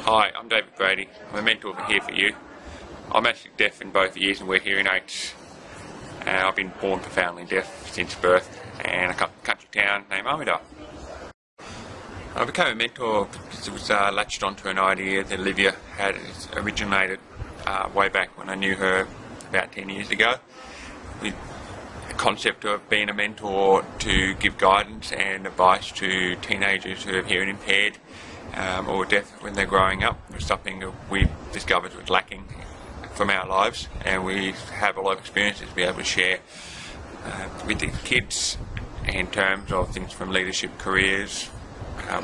Hi, I'm David Brady. I'm a mentor here for you. I'm actually deaf in both ears and wear hearing aids. I've been born profoundly deaf since birth and I come from a country town named Armidale. I became a mentor because it was latched onto an idea that Olivia had originated way back when I knew her about 10 years ago. With the concept of being a mentor to give guidance and advice to teenagers who are hearing impaired or deaf when they're growing up was something that we discovered was lacking from our lives, and we have a lot of experiences to be able to share with the kids in terms of things from leadership, careers,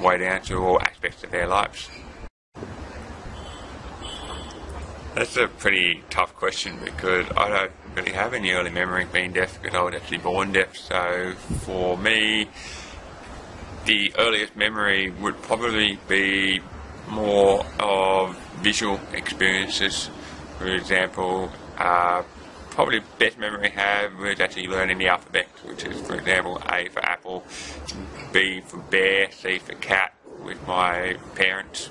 way down to all aspects of their lives. That's a pretty tough question because I don't really have any early memory of being deaf because I was actually born deaf. So for me, the earliest memory would probably be more of visual experiences. For example, probably the best memory I have was actually learning the alphabet, which is, for example, A for apple, B for bear, C for cat, with my parents.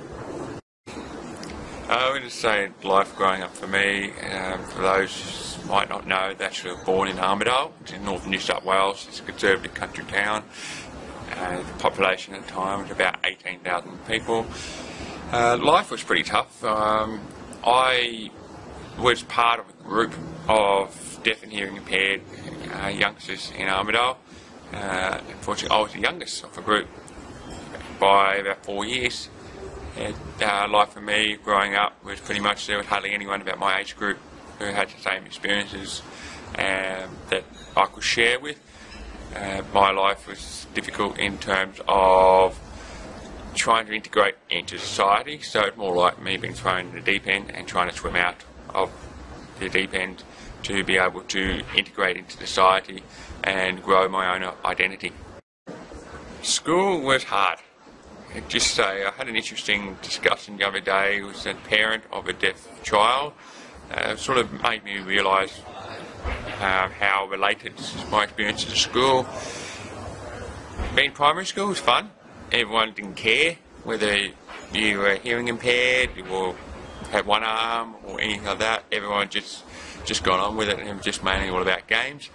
I would say life growing up for me, for those who might not know, they actually were born in Armidale, which is in northern New South Wales. It's a conservative country town. The population at the time was about 18,000 people. Life was pretty tough. I was part of a group of deaf and hearing impaired youngsters in Armidale. Unfortunately, I was the youngest of a group by about 4 years. Life for me growing up was pretty much there was hardly anyone about my age group who had the same experiences that I could share with. My life was difficult in terms of trying to integrate into society, so it's more like me being thrown in the deep end and trying to swim out of the deep end to be able to integrate into society and grow my own identity. School was hard. Just say I had an interesting discussion the other day with a parent of a deaf child. Sort of made me realise how related my experiences at school. Being primary school was fun. Everyone didn't care whether you were hearing impaired or had one arm or anything like that. Everyone just got on with it, and it was just mainly all about games.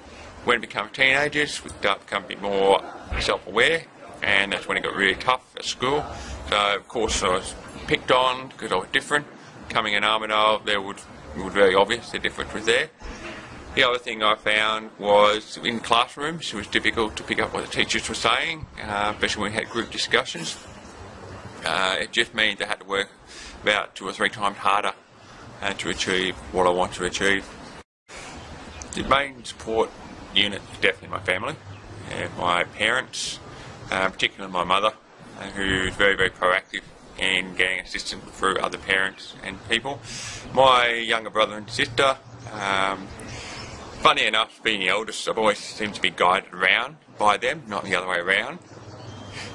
When we became teenagers, we started to become a bit more self-aware, and that's when it got really tough at school. So of course I was picked on because I was different. Coming in Armidale, it was very obvious the difference was there. The other thing I found was in classrooms it was difficult to pick up what the teachers were saying, especially when we had group discussions. It just means I had to work about 2 or 3 times harder to achieve what I want to achieve. The main support unit is definitely my family and my parents, particularly my mother, who's very, very proactive in getting assistance through other parents and people. My younger brother and sister, funny enough, being the eldest, I've always seemed to be guided around by them, not the other way around.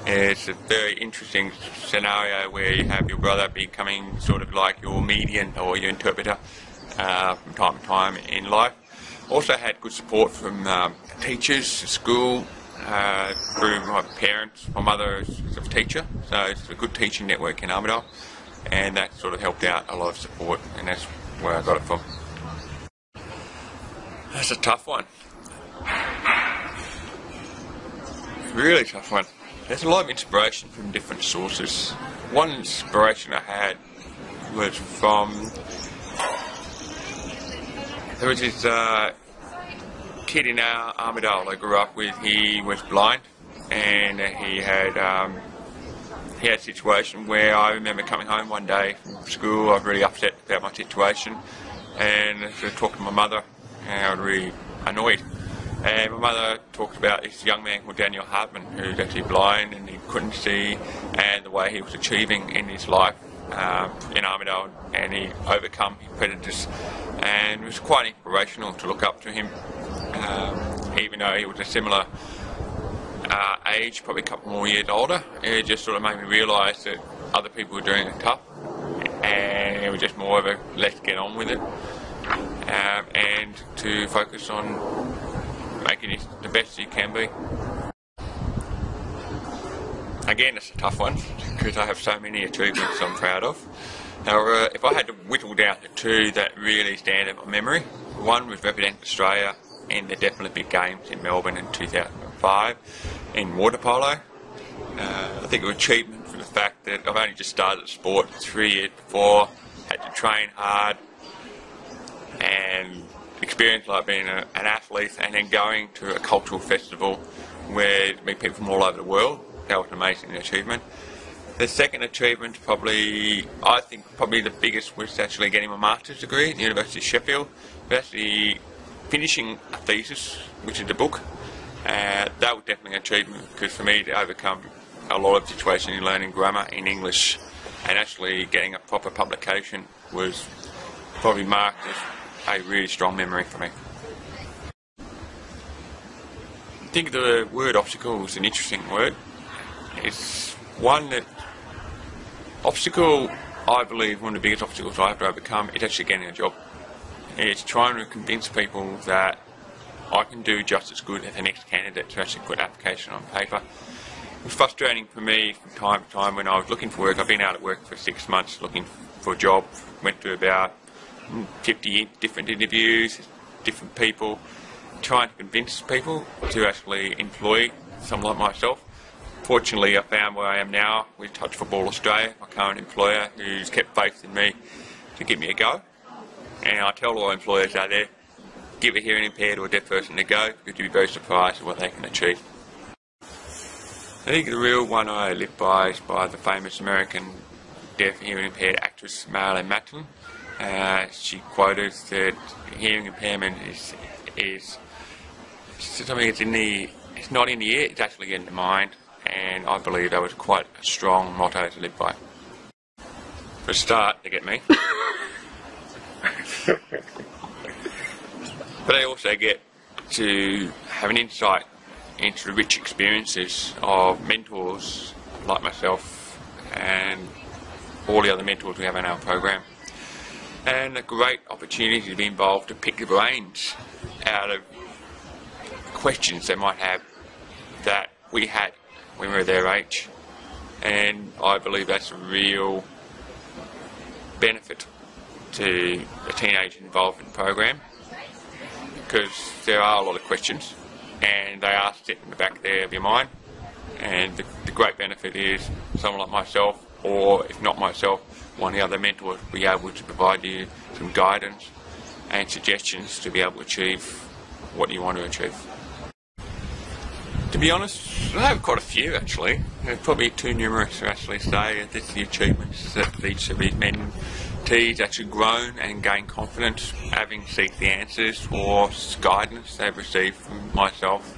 It's a very interesting scenario where you have your brother becoming sort of like your median or your interpreter from time to time in life. Also had good support from teachers at school, through my parents. My mother is a teacher, so it's a good teaching network in Armidale, and that sort of helped out a lot of support, and that's where I got it from. That's a tough one. Really tough one. There's a lot of inspiration from different sources. One inspiration I had was from, there was this kid in our Armidale I grew up with. He was blind, and he had a situation where I remember coming home one day from school. I was really upset about my situation, and I talked to my mother, and I was really annoyed. And my mother talked about this young man called Daniel Hartman, who's actually blind and he couldn't see, and the way he was achieving in his life in Armidale, and he overcome his prejudice, and it was quite inspirational to look up to him, even though he was a similar age, probably a couple more years older. It just sort of made me realise that other people were doing it tough, and it was just more of a let's get on with it, and to focus on making it the best you can be. Again, it's a tough one because I have so many achievements I'm proud of. However, if I had to whittle down to two that really stand in my memory, one was representing Australia in the Deaf Olympic Games in Melbourne in 2005 in water polo. I think it was an achievement for the fact that I've only just started the sport 3 years before, had to train hard and experience like being an athlete and then going to a cultural festival where there meet people from all over the world. That was an amazing achievement. The second achievement, I think the biggest, was actually getting my master's degree at the University of Sheffield. But actually finishing a thesis, which is the book. That was definitely an achievement because for me to overcome a lot of situations in learning grammar in English and actually getting a proper publication was probably marked as a really strong memory for me. I think the word obstacle is an interesting word. It's one that obstacle, I believe, one of the biggest obstacles I have to overcome is actually getting a job. It's trying to convince people that I can do just as good as the next candidate to actually put an application on paper. It was frustrating for me from time to time when I was looking for work. I've been out at work for 6 months looking for a job, went to about 50 different interviews, different people, trying to convince people to actually employ someone like myself. Fortunately, I found where I am now with Touch Football Australia, my current employer, who's kept faith in me to give me a go. And I tell all employers out there, give a hearing impaired or a deaf person a go, because you'll be very surprised at what they can achieve. I think the real one I live by is by the famous American deaf hearing impaired actress Marilyn Manson. She quoted that hearing impairment is something it's not in the ear, it's actually in the mind. And I believe that was quite a strong motto to live by. For a start, to get me. But I also get to have an insight into the rich experiences of mentors like myself and all the other mentors we have in our program. And a great opportunity to be involved to pick the brains out of questions they might have that we had when we were their age. And I believe that's a real benefit to a teenager involved in the program, because there are a lot of questions and they are sitting in the back there of your mind, and the great benefit is someone like myself, or if not myself, one of the other mentors will be able to provide you some guidance and suggestions to be able to achieve what you want to achieve. To be honest, I have quite a few actually. They're probably too numerous to actually say the achievements that each of these mentees actually grown and gained confidence, having seek the answers or guidance they've received from myself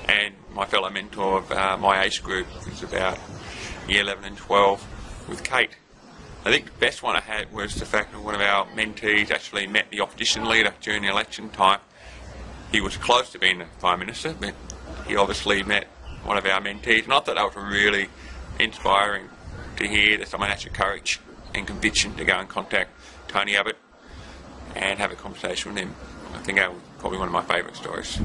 and my fellow mentor of my age group, which is about year 11 and 12, with Kate. I think the best one I had was the fact that one of our mentees actually met the opposition leader during the election time. He was close to being the Prime Minister, but he obviously met one of our mentees, and I thought that was really inspiring to hear that someone has the courage and conviction to go and contact Tony Abbott and have a conversation with him. I think that was probably one of my favourite stories.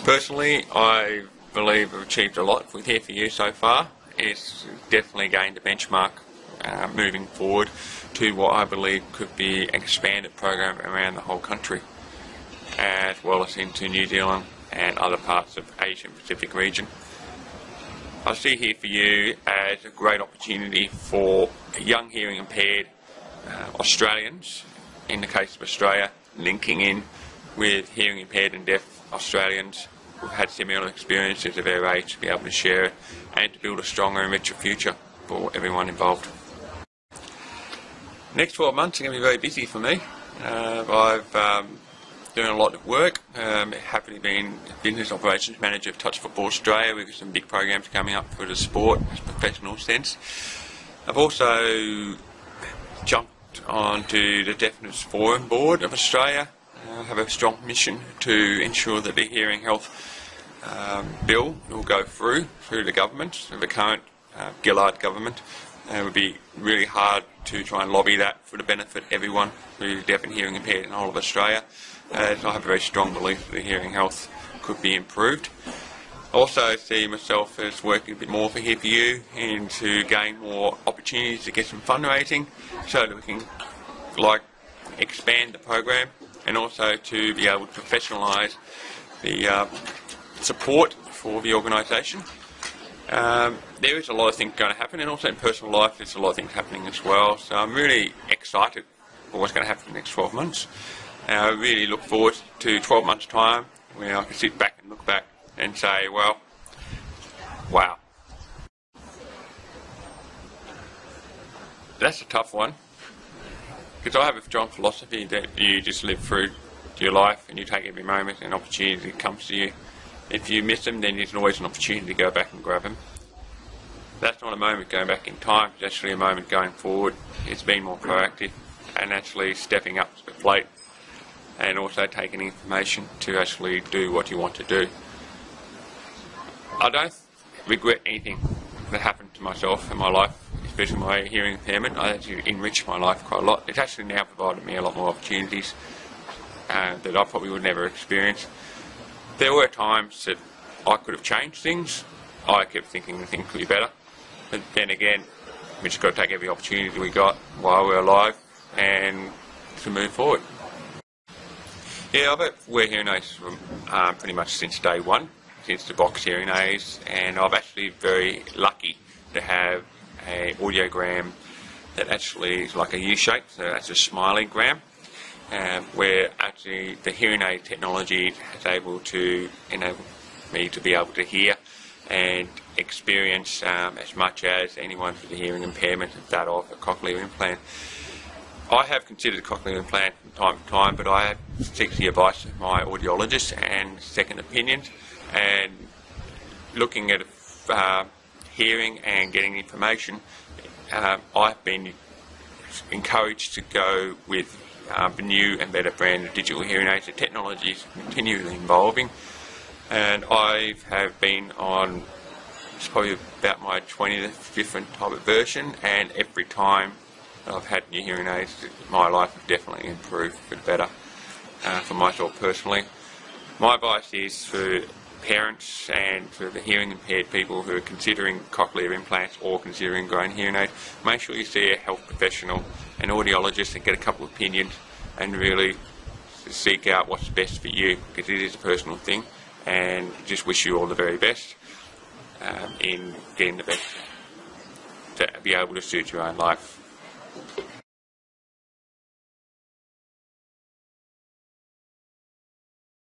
Personally, I believe I've achieved a lot with Here For You so far. It's definitely gained a benchmark moving forward to what I believe could be an expanded program around the whole country, as well as into New Zealand and other parts of Asia Pacific region. I see Here For You as a great opportunity for young hearing impaired Australians, in the case of Australia, linking in with hearing impaired and deaf Australians who've had similar experiences of their age, to be able to share it and to build a stronger and richer future for everyone involved. Next 12 months are going to be very busy for me. I've doing a lot of work, happily been business operations manager of Touch Football Australia. We've got some big programs coming up for the sport as a professional sense. I've also jumped onto the Deafness Forum Board of Australia. I have a strong mission to ensure that the hearing health bill will go through the government, the current Gillard government. It would be really hard to try and lobby that for the benefit of everyone who's deaf and hearing impaired in the whole of Australia. I have a very strong belief that the hearing health could be improved. Also see myself as working a bit more for Here For You and to gain more opportunities to get some fundraising so that we can expand the program, and also to be able to professionalise the support for the organisation. There is a lot of things going to happen, and also in personal life there's a lot of things happening as well, so I'm really excited for what's going to happen in the next 12 months. I really look forward to 12 months time where I can sit back and look back and say, well, wow. That's a tough one, because I have a strong philosophy that you just live through your life and you take every moment and opportunity that comes to you. If you miss them, then there's always an opportunity to go back and grab them. That's not a moment going back in time, it's actually a moment going forward. It's being more proactive and actually stepping up to the plate, and also taking information to actually do what you want to do. I don't regret anything that happened to myself in my life, especially my hearing impairment. I actually enriched my life quite a lot. It's actually now provided me a lot more opportunities that I probably would never experience. There were times that I could have changed things. I kept thinking things could be better. But then again, we just got to take every opportunity we got while we're alive and to move forward. Yeah, I've wear hearing aids from pretty much since day one, since the box hearing aids, and I'm actually very lucky to have an audiogram that actually is like a U-shape, so that's a smiling gram, where actually the hearing aid technology is able to enable me to be able to hear and experience as much as anyone with a hearing impairment that of a cochlear implant. I have considered a cochlear implant from time to time, but I have seek the advice of my audiologist and second opinions, and looking at hearing and getting information, I've been encouraged to go with the new and better brand of digital hearing aids. The technology is continually evolving, and I have been on, it's probably about my 20th different type of version, and every time I've had new hearing aids, my life has definitely improved for the better for myself personally. My advice is for parents and for the hearing impaired people who are considering cochlear implants or considering growing hearing aids, make sure you see a health professional, an audiologist, and get a couple of opinions and really seek out what's best for you, because it is a personal thing, and just wish you all the very best in getting the best to be able to suit your own life.